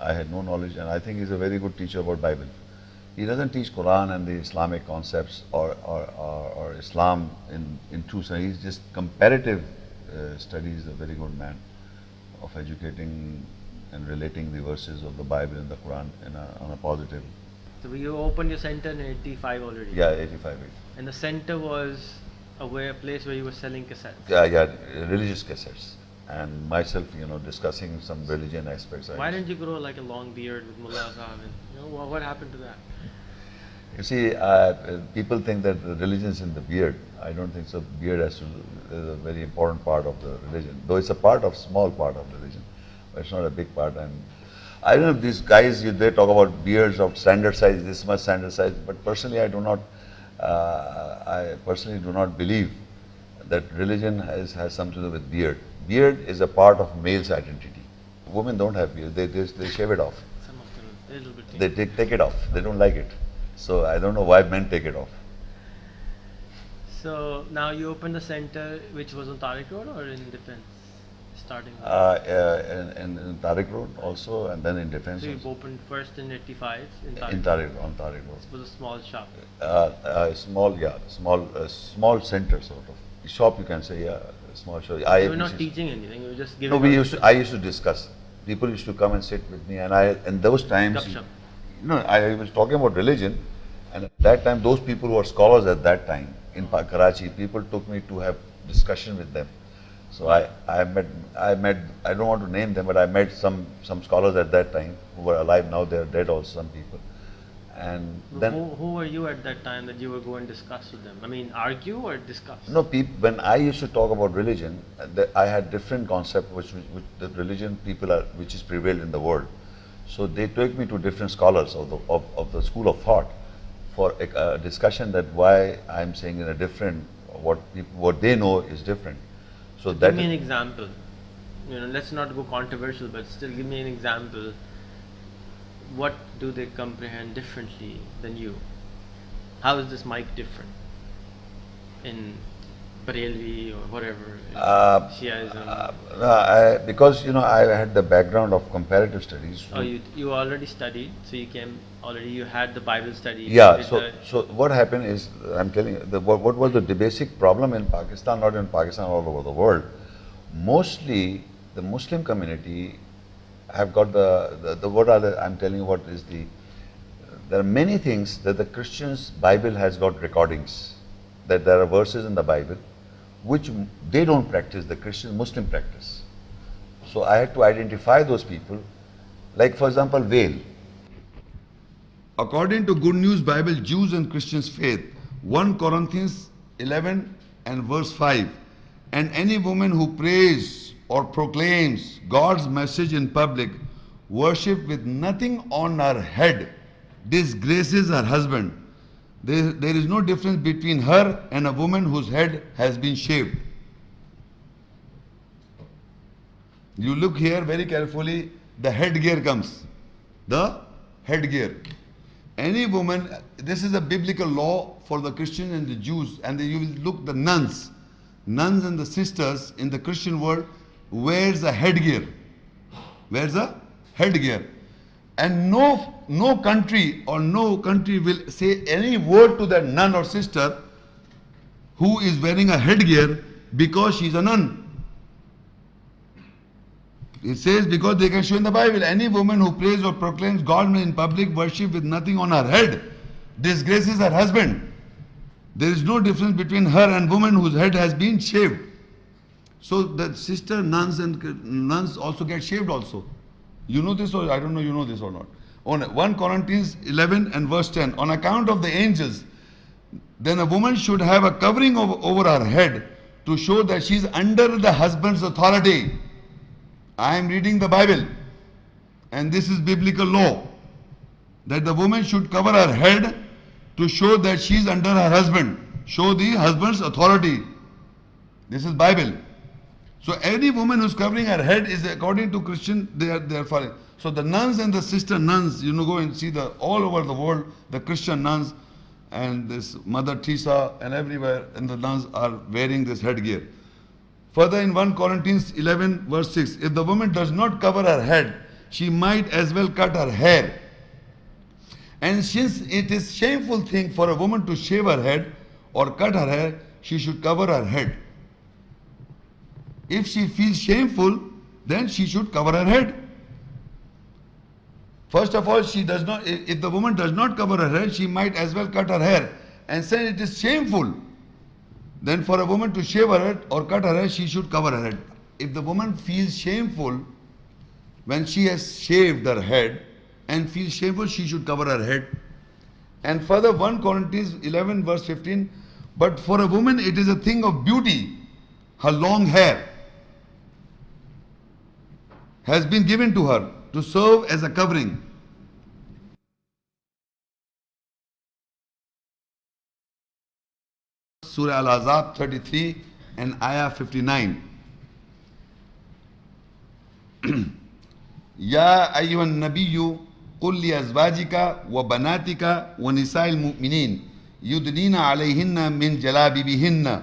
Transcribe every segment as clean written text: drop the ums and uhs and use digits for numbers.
I had no knowledge, and I think he's a very good teacher about Bible. He doesn't teach Quran and the Islamic concepts or Islam in true sense. He's just comparative studies, a very good man of educating and relating the verses of the Bible and the Quran on a positive. So you opened your center in 85 already? Yeah, 85. And the center was a place where you were selling cassettes? Yeah, religious cassettes. And myself, discussing some religion aspects. Why didn't you grow like a long beard with Mullah Sahib? What happened to that? You see, people think that the religion is in the beard. I don't think so. Beard is a very important part of the religion, though it's a small part of religion, but it's not a big part. And I don't know if these guys, they talk about beards of standard size, this much standard size, but personally I personally do not believe that religion has something to do with beard. Beard is a part of male's identity. Women don't have beard, they shave it off. Some of them a little bit. They take it off, they don't like it. So I don't know why men take it off. So now you opened the center, which was on Tariq Road or in Defense? Starting? In Tariq Road also, and then in Defense. So you opened first in 85 in Tariq? On Tariq Road. It was a small shop. Small center sort of. Shop you can say, yeah, small shop. You were not teaching anything, you were just giving. No, I used to discuss. People used to come and sit with me, and in those times, I was talking about religion, and at that time, those people who were scholars at that time in Karachi, people took me to have discussion with them. So I met, I don't want to name them, but I met some scholars at that time who were alive. Now they are dead also, some people. And then who were you at that time that you were going to discuss with them? I mean, argue or discuss? No, when I used to talk about religion, I had different concept which the religion which is prevailed in the world. So they took me to different scholars of the school of thought for a discussion that why I'm saying in a different, what they know is different. So give me an example. Let's not go controversial, but still give me an example. What do they comprehend differently than you? How is this mic different in Barelvi or whatever, Shiaism? Because I had the background of comparative studies. Oh, you already studied, so you came already. You had the Bible study. Yeah. So what happened is, I'm telling you, what was the basic problem in Pakistan, not in Pakistan, all over the world. Mostly, the Muslim community have got I'm telling you what is there are many things that the Christians' Bible has got recordings, that there are verses in the Bible which they don't practice, the Christian Muslim practice. So I had to identify those people, like for example, veil. According to Good News Bible, Jews and Christians faith, 1 Corinthians 11 and verse 5, and any woman who prays or proclaims God's message in public, worship with nothing on her head, disgraces her husband. There is no difference between her and a woman whose head has been shaved. You look here very carefully, the headgear comes. The headgear. Any woman, this is a biblical law for the Christians and the Jews, and you will look the nuns and the sisters in the Christian world wears a headgear. Wears a headgear. And no country will say any word to that nun or sister who is wearing a headgear because she is a nun. It says, because they can show in the Bible, any woman who prays or proclaims God in public worship with nothing on her head disgraces her husband. There is no difference between her and woman whose head has been shaved. So the sister nuns and nuns also get shaved also. You know this, or I don't know you know this or not. On 1 Corinthians 11 and verse 10, on account of the angels, then a woman should have a covering over her head to show that she is under the husband's authority. I am reading the Bible, and this is biblical law, that the woman should cover her head to show that she is under her husband, show the husband's authority. This is Bible. So any woman who is covering her head is, according to Christian, they are following. So the nuns and the sister nuns, go and see all over the world, the Christian nuns and this Mother Teresa and everywhere, and the nuns are wearing this headgear. Further in 1 Corinthians 11 verse 6, if the woman does not cover her head, she might as well cut her hair. And since it is shameful thing for a woman to shave her head or cut her hair, she should cover her head. If she feels shameful, then she should cover her head. First of all, she does not, if the woman does not cover her head, she might as well cut her hair. And say it is shameful, then for a woman to shave her head or cut her hair, she should cover her head. If the woman feels shameful when she has shaved her head and feels shameful, she should cover her head. And further, 1 Corinthians 11 verse 15, but for a woman it is a thing of beauty, her long hair has been given to her to serve as a covering. Surah Al-Ahzab 33 and Ayah 59. يا أيها النبي قل لأزواجك وبناتك ونساء المؤمنين يدنين عليهن من جلابيبهن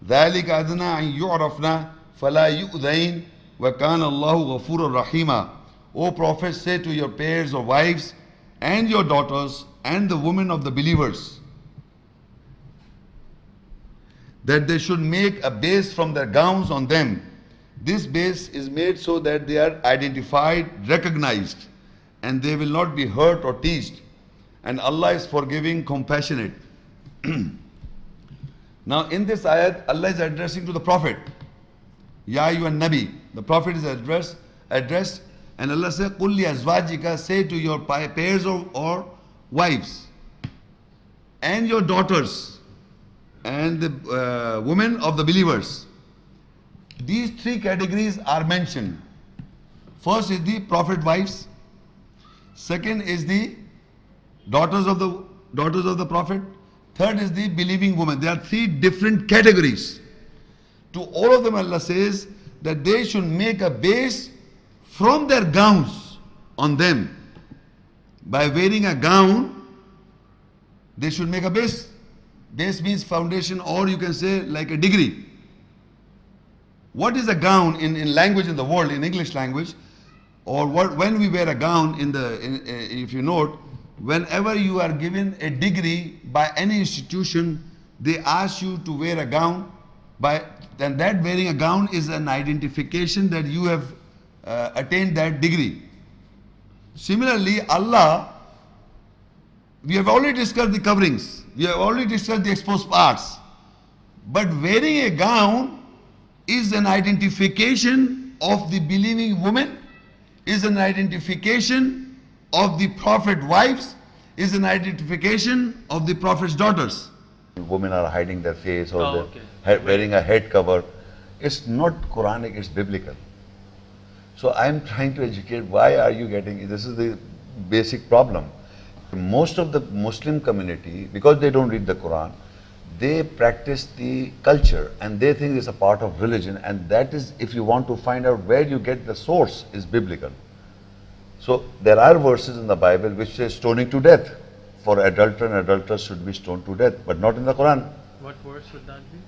ذلك أدنى أن يعرفن فلا يؤذين وكان الله غفورا رحيما. O Prophet, say to your pairs or wives and your daughters and the women of the believers that they should make a base from their gowns on them. This base is made so that they are identified, recognized, and they will not be hurt or teased. And Allah is forgiving, compassionate. Now in this ayat, Allah is addressing to the Prophet. Ya ayyuhan Nabi. The Prophet is addressed, and Allah says, Qul li azwajika, say to your pairs or wives and your daughters and the women of the believers. These three categories are mentioned. First is the Prophet wives. Second is the daughters of the Prophet. Third is the believing women. There are three different categories. To all of them Allah says that they should make a base from their gowns on them. By wearing a gown, they should make a base. Base means foundation, or you can say like a degree. What is a gown in language in the world, in English language, or when we wear a gown if you note, whenever you are given a degree by any institution, they ask you to wear a gown. Then that wearing a gown is an identification that you have attained that degree. Similarly, Allah, we have already discussed the coverings, we have already discussed the exposed parts, but wearing a gown is an identification of the believing woman, is an identification of the Prophet wives, is an identification of the Prophet's daughters. Women are hiding their face or okay. wearing a head cover. It's not Quranic, it's biblical. So I'm trying to educate, why are you getting, this is the basic problem. Most of the Muslim community, because they don't read the Quran, they practice the culture and they think it's a part of religion, and that is, if you want to find out where you get the source, is biblical. So there are verses in the Bible which say stoning to death. For adulterer and adulteress should be stoned to death, but not in the Quran. What verse would that be?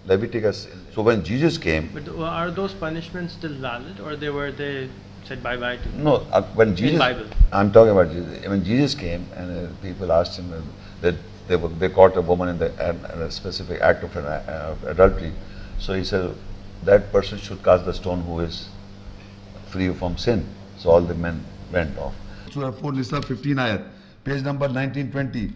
Leviticus. So when Jesus came, But are those punishments still valid, or they said bye bye to? no, when Jesus, Bible. I'm talking about Jesus. When Jesus came and people asked him that they caught a woman in a specific act of adultery, so he said that person should cast the stone who is free from sin. So all the men went off. Surah 4 Nisa 15 ayat, page number 1920.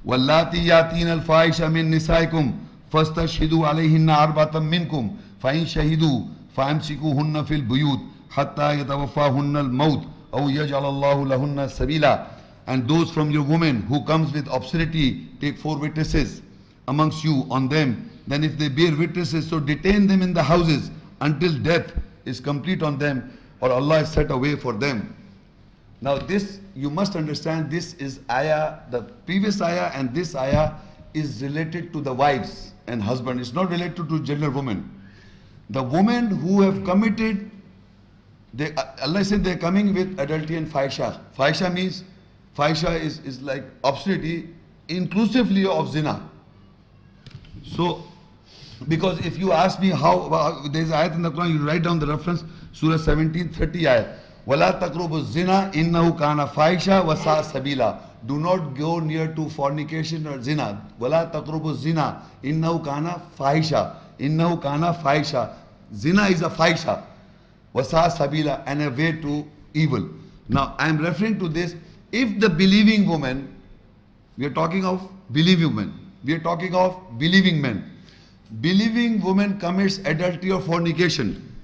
Wallati yatin al-fahisha min nisaikum fastashhidu alayhinna arbatan minkum fa in shahidu famsikuhunna fil buyut hatta yatawaffahunna al-maut aw yaj'al Allahu lahunna sabila. And those from your women who comes with obscenity, take 4 witnesses amongst you on them. Then if they bear witnesses, so detain them in the houses until death is complete on them, or Allah has set a way for them. Now this, you must understand, this is ayah, the previous ayah and this ayah is related to the wives and husband. It's not related to general women. The women who have committed, Allah said they're coming with adultery and fahisha. Fahisha means, fahisha is like obscenity, inclusively of zina. So, because if you ask me how, there's ayat in the Quran, you write down the reference, Surah 17, 30 ayat. وَلَا تَقْرُبُوا الزِّنَا إِنَّهُ كَانَ فَاحِشَةً وَسَاءَ سَبِيلًا. Do not go near to fornication or zina. وَلَا تَقْرُبُوا الزِّنَا إِنَّهُ كَانَ فَاحِشَةً. إِنَّهُ كَانَ فَاحِشَةً. Zina is a fahisha. وَسَاءَ سَبِيلًا, and a way to evil. Now I am referring to this. If the believing woman, we are talking of believing women, we are talking of believing men. Believing woman commits adultery or fornication,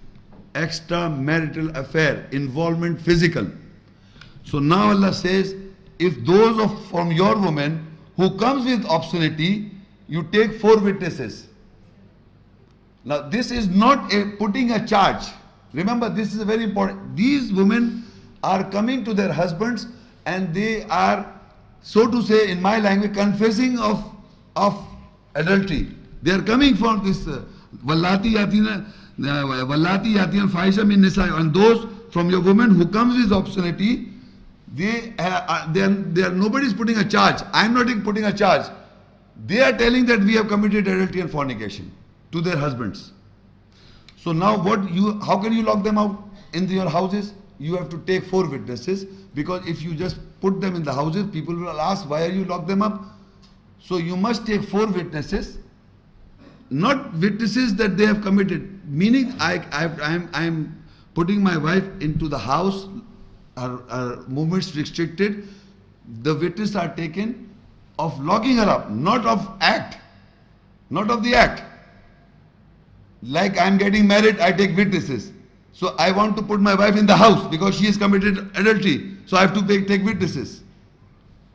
extramarital affair, involvement physical. So now Allah says, if those from your woman who comes with obscenity, you take 4 witnesses. Now this is not putting a charge. Remember, this is very important. These women are coming to their husbands and they are, so to say in my language, confessing of adultery. They are coming from this Wallati yatina fahisha min nisa, and those from your woman who comes with obscenity, they are nobody is putting a charge. I am not putting a charge. They are telling that we have committed adultery and fornication to their husbands. So now how can you lock them out in your houses? You have to take 4 witnesses, because if you just put them in the houses, people will ask, why are you lock them up? So you must take 4 witnesses, not witnesses that they have committed. Meaning I am putting my wife into the house, her movements restricted. The witnesses are taken of locking her up, not of the act. Like I am getting married, I take witnesses. So I want to put my wife in the house because she has committed adultery. So I have to take witnesses.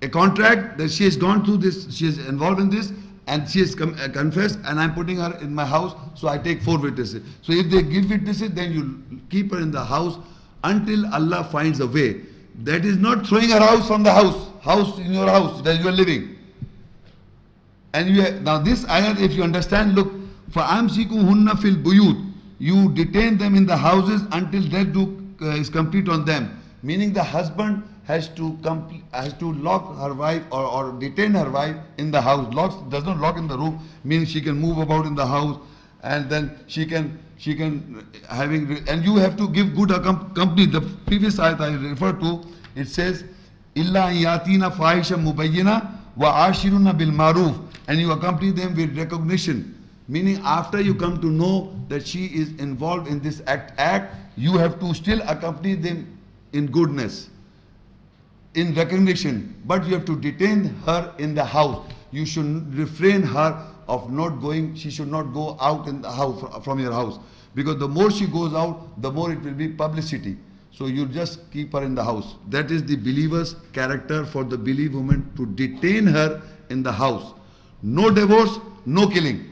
A contract that she has gone through this, she is involved in this, and she has confessed, and I am putting her in my house. So I take 4 witnesses. So if they give witnesses, then you keep her in the house until Allah finds a way. That is not throwing her out from the house in your house that you are living. And now this ayat, if you understand, look, فَأَمْسِكُهُنَّ فِي الْبُيُوتِ, you detain them in the houses until death is complete on them. Meaning the husband has to lock her wife or detain her wife in the house. Does not lock in the room, means she can move about in the house, and then she can and you have to give good company. The previous ayat I referred to, it says, إِلَّا يَاتِينَ فَاحِشًا مُبَيِّنًا وَعَاشِرُنَّ بِالْمَعْرُوفِ, and you accompany them with recognition. Meaning after you come to know that she is involved in this act, you have to still accompany them in goodness, in recognition, but you have to detain her in the house. You should refrain her of not going, she should not go out in the house, from your house, because the more she goes out, the more it will be publicity. So you just keep her in the house. That is the believer's character for the believed woman, to detain her in the house. No divorce, no killing.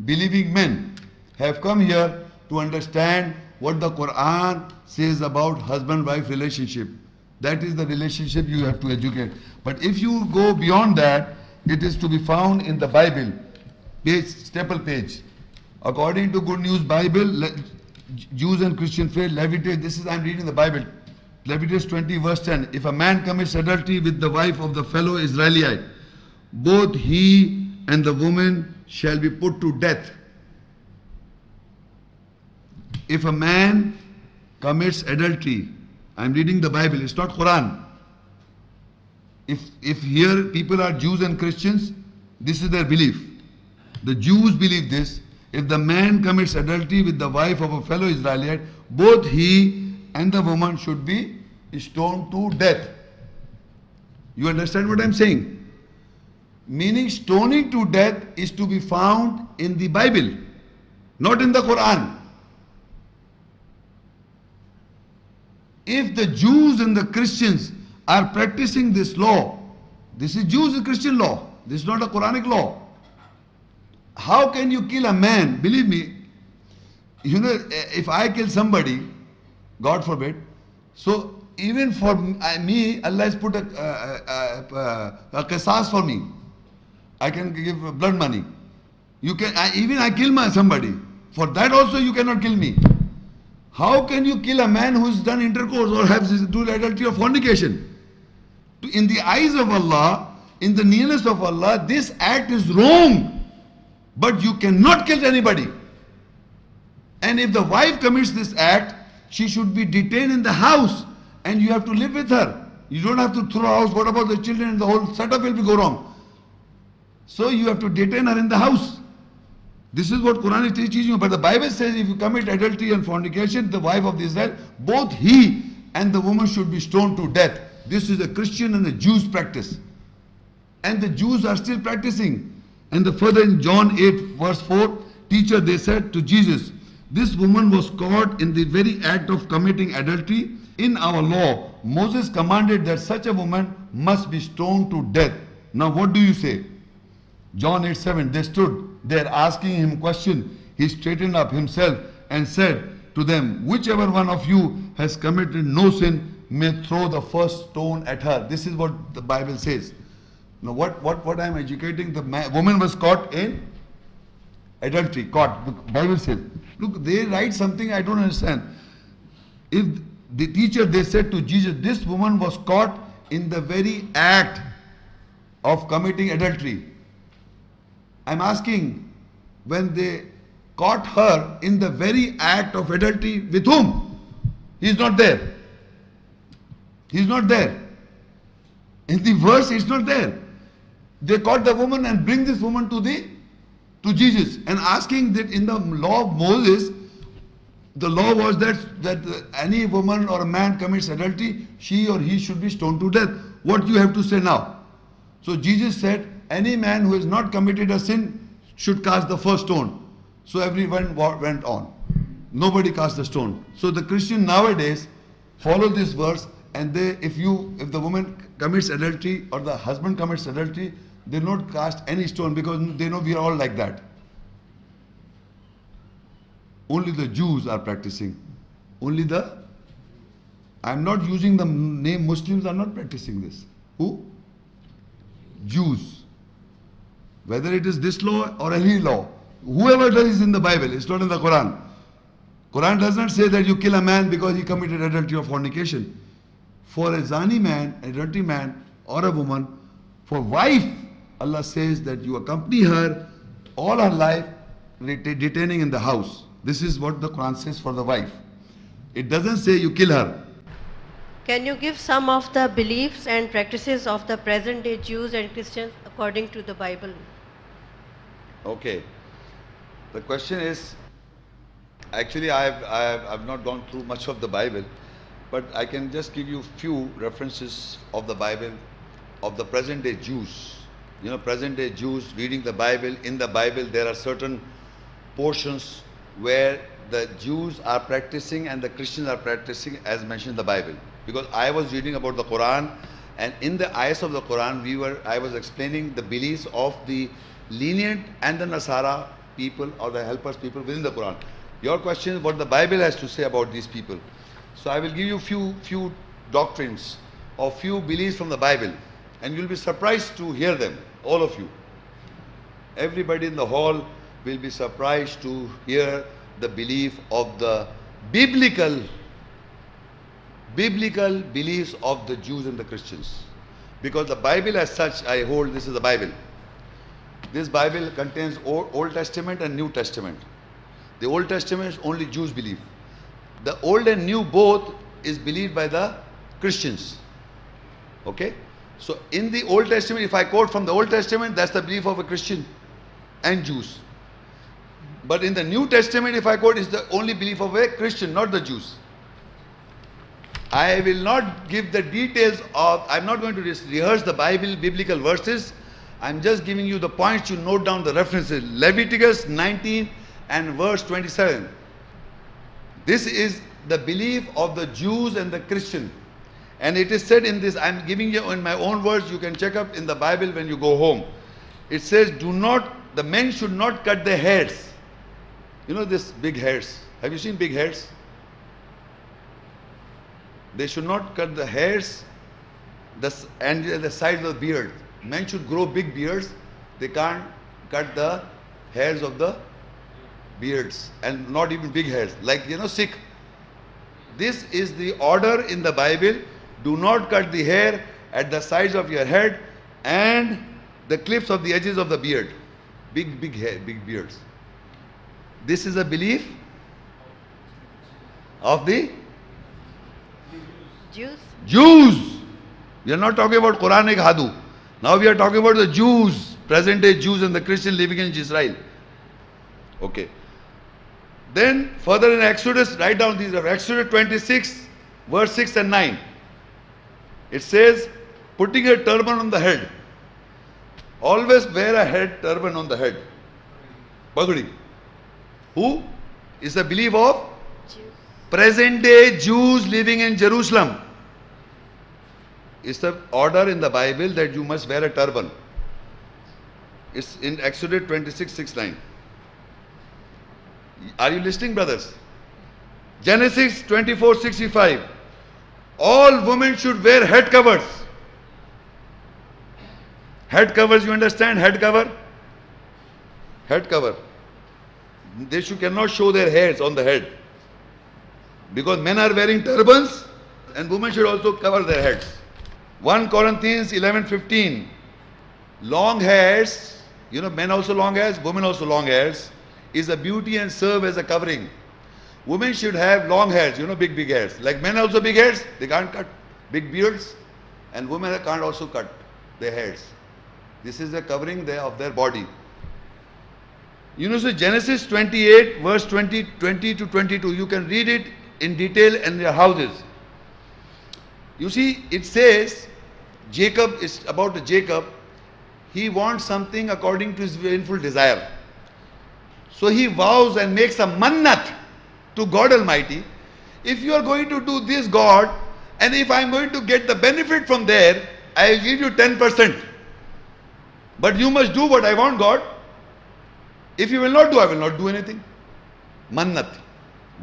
Believing men have come here to understand what the Quran says about husband-wife relationship. That is the relationship you have to educate. But if you go beyond that, it is to be found in the Bible, staple page. According to Good News Bible, Jews and Christian faith, Leviticus, I am reading the Bible, Leviticus 20 verse 10. If a man commits adultery with the wife of the fellow Israelite, both he and the woman shall be put to death. If a man commits adultery, I am reading the Bible, it's not Quran. If here people are Jews and Christians, this is their belief. The Jews believe this. If the man commits adultery with the wife of a fellow Israelite, both he and the woman should be stoned to death. You understand what I am saying? Meaning stoning to death is to be found in the Bible, not in the Quran. If the Jews and the Christians are practicing this law, this is Jews and Christian law, this is not a Quranic law. How can you kill a man? Believe me, you know, if I kill somebody, God forbid, so even for me, Allah has put a qisas for me. I can give blood money. You can even I kill somebody. For that also you cannot kill me. How can you kill a man who has done intercourse or has done adultery or fornication? In the eyes of Allah, in the nearness of Allah, this act is wrong. But you cannot kill anybody. And if the wife commits this act, she should be detained in the house and you have to live with her. You don't have to throw her house. What about the children? And the whole setup will be go wrong. So you have to detain her in the house. This is what Quran is teaching you. But the Bible says if you commit adultery and fornication, the wife of Israel, both he and the woman should be stoned to death. This is a Christian and a Jews practice. And the Jews are still practicing. And the further in John 8 verse 4, teacher, they said to Jesus, this woman was caught in the very act of committing adultery. In our law, Moses commanded that such a woman must be stoned to death. Now what do you say? John 8:7, they stood there asking him question. He straightened up himself and said to them, whichever one of you has committed no sin may throw the first stone at her. This is what the Bible says. Now what I am educating, the woman was caught in adultery, caught. The Bible says, look, they write something I don't understand. If the teacher, they said to Jesus, this woman was caught in the very act of committing adultery. I'm asking, when they caught her in the very act of adultery, with whom? He's not there. He's not there. In the verse, it's not there. They caught the woman and bring this woman to Jesus and asking that in the law of Moses, the law was that any woman or a man commits adultery, she or he should be stoned to death. What you have to say now? So Jesus said, any man who has not committed a sin should cast the first stone. So everyone went on. Nobody cast the stone. So the Christian nowadays follow this verse, and if the woman commits adultery or the husband commits adultery, they don't cast any stone because they know we are all like that. Only the Jews are practicing. I'm not using the name Muslims are not practicing this. Who? Jews. Whether it is this law or any law, whoever does is in the Bible, it's not in the Quran. Quran does not say that you kill a man because he committed adultery or fornication. For a zani man, adultery man or a woman, for wife, Allah says that you accompany her all her life, detaining in the house. This is what the Quran says for the wife. It doesn't say you kill her. Can you give some of the beliefs and practices of the present day Jews and Christians according to the Bible? Okay. The question is, actually I've not gone through much of the Bible, but I can just give you few references of the Bible, of the present day Jews. You know, present day Jews reading the Bible. In the Bible there are certain portions where the Jews are practicing and the Christians are practicing as mentioned in the Bible. Because I was reading about the Quran, and in the ayahs of the Quran I was explaining the beliefs of the lenient and the Nasara people or the helpers people within the Quran. Your question is what the Bible has to say about these people. So I will give you few doctrines or few beliefs from the Bible, and you'll be surprised to hear them, all of you. Everybody in the hall will be surprised to hear the belief of the biblical beliefs of the Jews and the Christians. Because the Bible as such, I hold this is the Bible. This Bible contains Old Testament and New Testament. The Old Testament is only Jews believe. The Old and New both is believed by the Christians. Okay? So in the Old Testament, if I quote from the Old Testament, that's the belief of a Christian and Jews. But in the New Testament, if I quote, it's the only belief of a Christian, not the Jews. I will not give the details of, I'm not going to rehearse the biblical verses. I'm just giving you the points to note down the references. Leviticus 19 and verse 27. This is the belief of the Jews and the Christian. And it is said in this, I'm giving you in my own words, you can check up in the Bible when you go home. It says, the men should not cut their hairs. You know this big hairs. Have you seen big hairs? They should not cut the hairs and the sides of the beard. Men should grow big beards. They can't cut the hairs of the beards and not even big hairs. Like, Sikh. This is the order in the Bible. Do not cut the hair at the sides of your head and the clips of the edges of the beard. Big hair, big beards. This is a belief of the Jews? Jews. We are not talking about Quranic Hadu. Now we are talking about the Jews, present day Jews and the Christians living in Israel. Okay. Then further in Exodus, write down these, Exodus 26, verse 6 and 9. It says, putting a turban on the head. Always wear a head turban on the head. Pagdi. Who is the belief of Jews. present day Jews living in Jerusalem. It's the order in the Bible that you must wear a turban. It's in Exodus 26, 6, 9. Are you listening, brothers? Genesis 24, 65. All women should wear head covers. Head covers, you understand? Head cover? Head cover. They cannot show their hairs on the head. Because men are wearing turbans and women should also cover their heads. 1 Corinthians 11:15. Long hairs, men also long hairs, women also long hairs, is a beauty and serve as a covering. Women should have long hairs, big hairs. Like men also big hairs, they can't cut big beards, and women can't also cut their hairs. This is the covering of their body. So Genesis 28, verse 20 to 22, you can read it in detail in your houses. You see, it says, Jacob is about Jacob. He wants something according to his willful desire. So he vows and makes a mannat to God Almighty. If you are going to do this, God, and if I am going to get the benefit from there, I will give you 10%. But you must do what I want, God. If you will not do, I will not do anything. Mannat.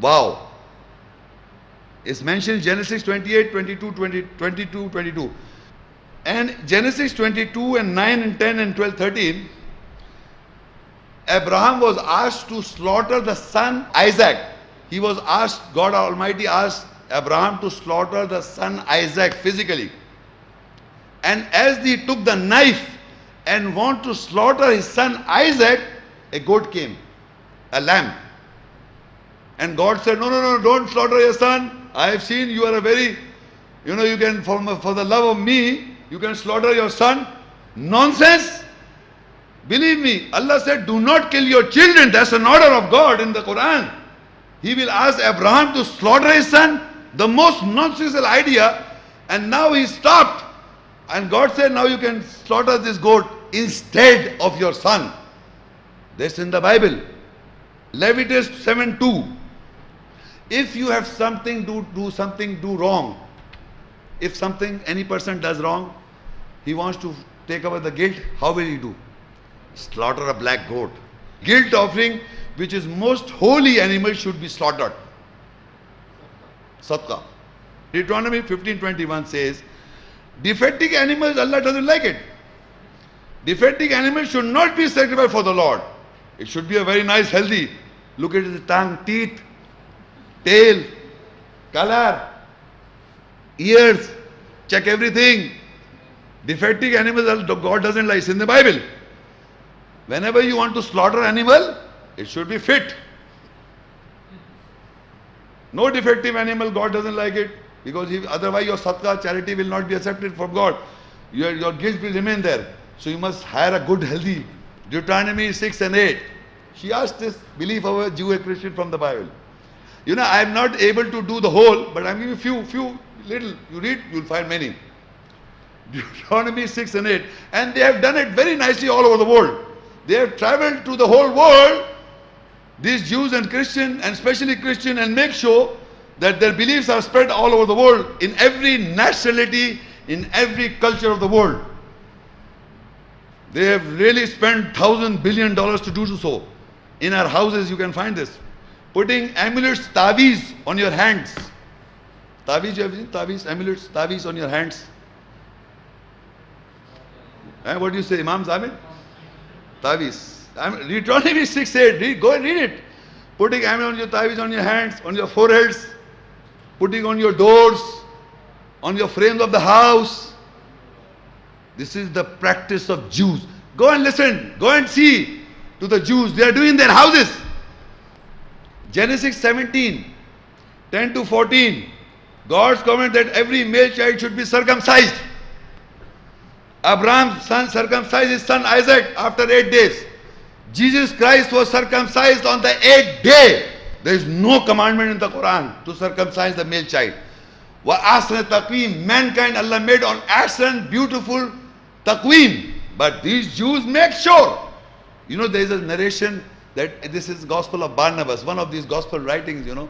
Wow. It's mentioned in Genesis 28, 22, 22. And Genesis 22 and 9 and 10 and 12, 13, Abraham was asked to slaughter the son Isaac. God Almighty asked Abraham to slaughter the son Isaac physically. And as he took the knife and want to slaughter his son Isaac, a goat came, a lamb. And God said, no, don't slaughter your son. I have seen you are a very, you can, for the love of me, you can slaughter your son. Nonsense. Believe me, Allah said, do not kill your children. That's an order of God in the Quran. He will ask Abraham to slaughter his son. The most nonsensical idea. And now he stopped. And God said, now you can slaughter this goat instead of your son. That's in the Bible. Leviticus 7:2. If you have something, do wrong. If any person does wrong, he wants to take away the guilt, how will he do? Slaughter a black goat. Guilt offering, which is most holy animal, should be slaughtered. Sadqa. Deuteronomy 15:21 says, defective animals, Allah doesn't like it. Defective animals should not be sacrificed for the Lord. It should be a very nice, healthy. Look at the tongue, teeth, tail, color, ears. Check everything. Defective animals, God doesn't like. It's in the Bible. Whenever you want to slaughter animal, it should be fit. No defective animal, God doesn't like it. Because otherwise your sadaqah, charity will not be accepted from God. Your guilt will remain there. So you must hire a good, healthy. Deuteronomy 6 and 8. She asked this belief of a Jew, a Christian from the Bible. I am not able to do the whole, but I am giving few little. You read, you will find many. Deuteronomy 6 and 8. And they have done it very nicely all over the world. They have traveled to the whole world, these Jews and Christian, and especially Christian, and make sure that their beliefs are spread all over the world, in every nationality, in every culture of the world. They have really spent $1,000 billion to do so. In our houses you can find this. Putting amulets, taweez on your hands. Taweez, you have seen? Taweez, amulets, taweez on your hands. What do you say, Imam Zamir? Taweez. Deuteronomy 6:8. Go and read it. Putting amulet on your taweez on your hands, on your foreheads, putting on your doors, on your frames of the house. This is the practice of Jews. Go and listen. Go and see to the Jews. They are doing in their houses. Genesis 17, 10 to 14. God's command that every male child should be circumcised. Abraham's son circumcised his son Isaac after 8 days. Jesus Christ was circumcised on the 8th day. There is no commandment in the Quran to circumcise the male child. Wa asran taqweem, mankind Allah made on asran, beautiful taqweem. But these Jews make sure. You know, there is a narration that this is Gospel of Barnabas, one of these Gospel writings, you know.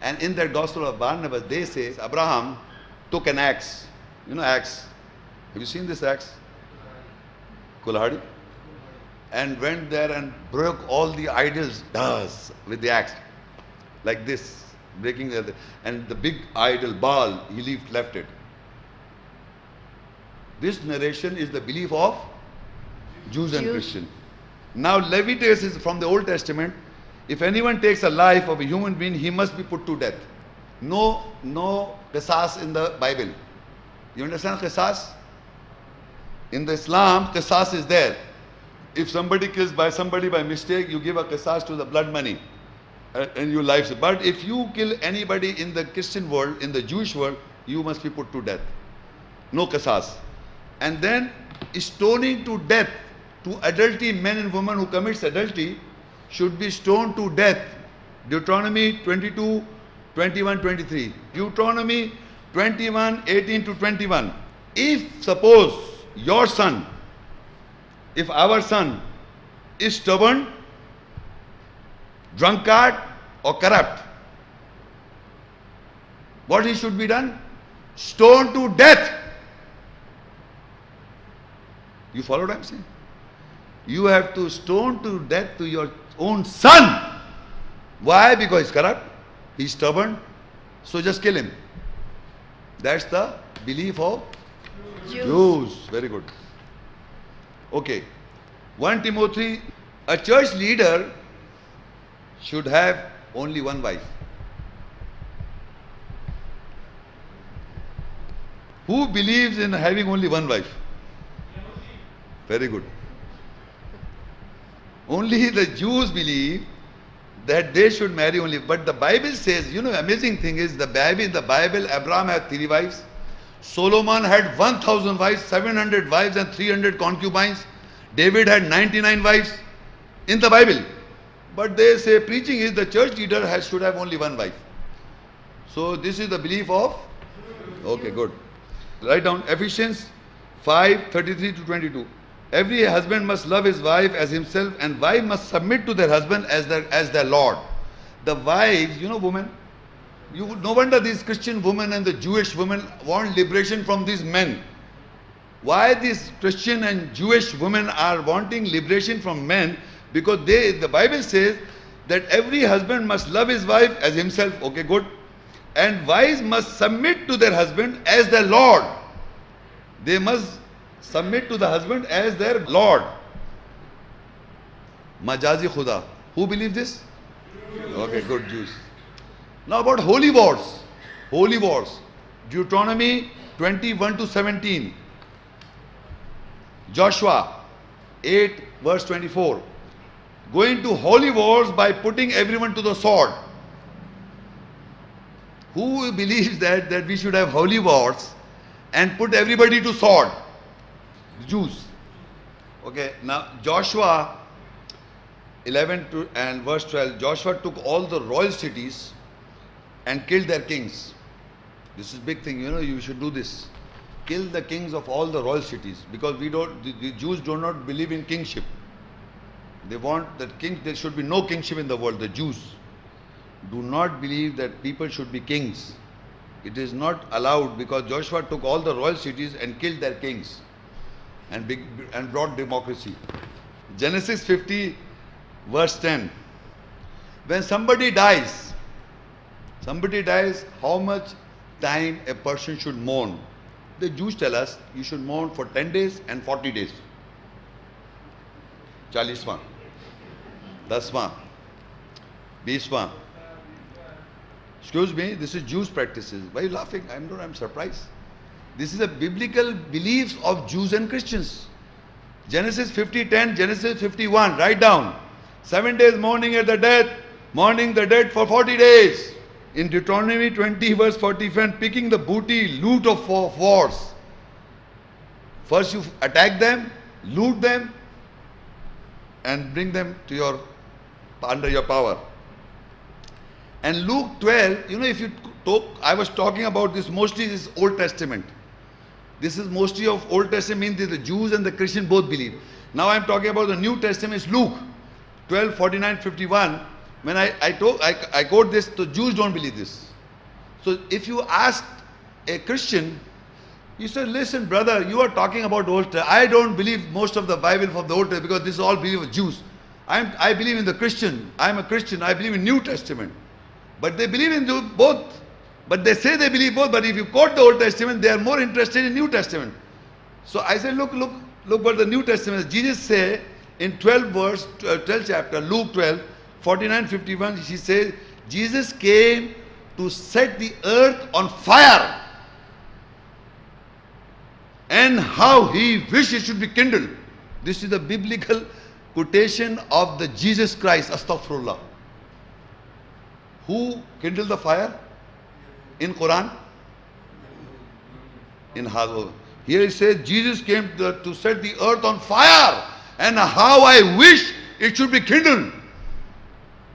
And in that Gospel of Barnabas, they say Abraham took an axe. You know axe. Have you seen this axe? Kulhadi. And went there and broke all the idols with the axe. Like this. Breaking the, and the big idol Baal, he left it. This narration is the belief of Jews and Christians. Now Leviticus is from the Old Testament. If anyone takes a life of a human being, he must be put to death. No qisas in the Bible. You understand qisas? In the Islam, qisas is there. If somebody kills somebody by mistake, you give a qisas to the blood money and your lives. But if you kill anybody in the Christian world, in the Jewish world, you must be put to death. No qisas. And then stoning to death to adultery, men and women who commits adultery should be stoned to death. Deuteronomy 22, 21, 23. Deuteronomy 21, 18 to 21. If suppose your son, if our son is stubborn, drunkard or corrupt, what he should be done? Stoned to death. You follow what I'm saying? You have to stone to death to your own son. Why? Because he's corrupt, he's stubborn, so just kill him. That's the belief of Jews. Very good. Okay. 1 Timothy, a church leader should have only one wife. Who believes in having only one wife? Very good. Only the Jews believe that they should marry only. But the Bible says, you know, amazing thing is in the Bible, Abraham had 3 wives. Solomon had 1,000 wives, 700 wives and 300 concubines. David had 99 wives in the Bible. But they say preaching is the church leader should have only one wife. So this is the belief of, okay, good. Write down Ephesians 5, 33 to 22. Every husband must love his wife as himself, and wife must submit to their husband as their Lord. The wives, you know, women, no wonder these Christian women and the Jewish women want liberation from these men. Why these Christian and Jewish women are wanting liberation from men? Because the Bible says that every husband must love his wife as himself. Okay, good. And wives must submit to their husband as their Lord. They must submit to the husband as their Lord. Majazi Khuda. Who believes this? Okay, good, Jews. Now about holy wars. Holy wars. Deuteronomy 21 to 17. Joshua 8 verse 24. Going to holy wars by putting everyone to the sword. Who believes that we should have holy wars and put everybody to sword? Jews. Okay, now Joshua 11 and verse 12. Joshua took all the royal cities and killed their kings. This is big thing, you know, you should do this. Kill the kings of all the royal cities, because the Jews do not believe in kingship. They want that there should be no kingship in the world. The Jews do not believe that people should be kings. It is not allowed, because Joshua took all the royal cities and killed their kings and brought democracy. Genesis 50 verse 10. When somebody dies, how much time a person should mourn? The Jews tell us you should mourn for 10 days and 40 days. 40वां, 10वां, 20वां. Excuse me, this is Jews' practices. Why are you laughing? I'm surprised. This is a biblical beliefs of Jews and Christians. Genesis 50:10, Genesis 51. Write down. 7 days mourning the dead for 40 days. in Deuteronomy 20 verse 45, picking the booty, loot of wars. First you attack them, loot them, and bring them to your under your power. And Luke 12, if you talk, I was talking about this mostly this Old Testament. This is mostly of Old Testament, means that the Jews and the Christian both believe. Now I am talking about the New Testament, it's Luke 12, 49, 51. When I quote this, the Jews don't believe this. So if you ask a Christian, you say, listen brother, you are talking about Old Testament. I don't believe most of the Bible from the Old Testament because this is all belief of Jews. I believe in the Christian. I am a Christian. I believe in New Testament. But they believe in both. But they say they believe both. But if you quote the Old Testament, they are more interested in New Testament. So I said, look what the New Testament is. Jesus say in 12 chapter, Luke 12, 49, 51, he says, Jesus came to set the earth on fire. And how he wished it should be kindled. This is the biblical quotation of the Jesus Christ, astaghfirullah. Who kindled the fire? In Quran? In Hadith. Here it says, Jesus came to set the earth on fire. And how I wish it should be kindled.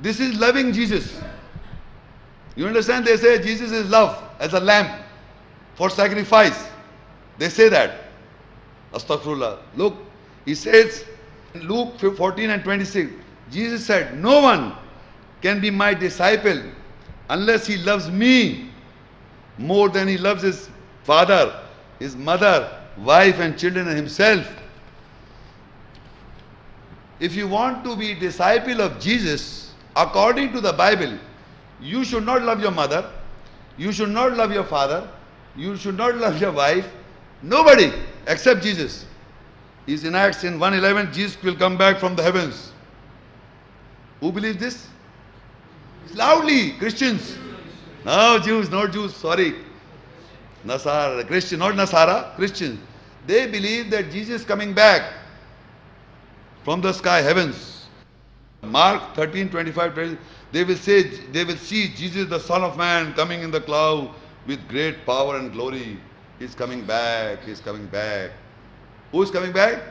This is loving Jesus. You understand? They say Jesus is love as a lamb for sacrifice. They say that. Astaghfirullah. Look, he says in Luke 14 and 26, Jesus said, no one can be my disciple unless he loves me more than he loves his father, his mother, wife and children and himself. If you want to be disciple of Jesus, according to the Bible, you should not love your mother, you should not love your father, you should not love your wife, nobody except Jesus. He's in Acts in 1:11, Jesus will come back from the heavens. Who believes this? Loudly, Christians. No, Jews, not Jews, sorry. Nasara, Christian, not Nasara, Christians. They believe that Jesus is coming back from the sky, heavens. Mark 13, 25, 20, they will see Jesus, the Son of Man, coming in the cloud with great power and glory. He's coming back, he's coming back. Who is coming back?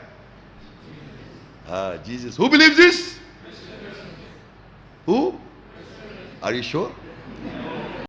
Jesus. Who believes this? Who? Are you sure?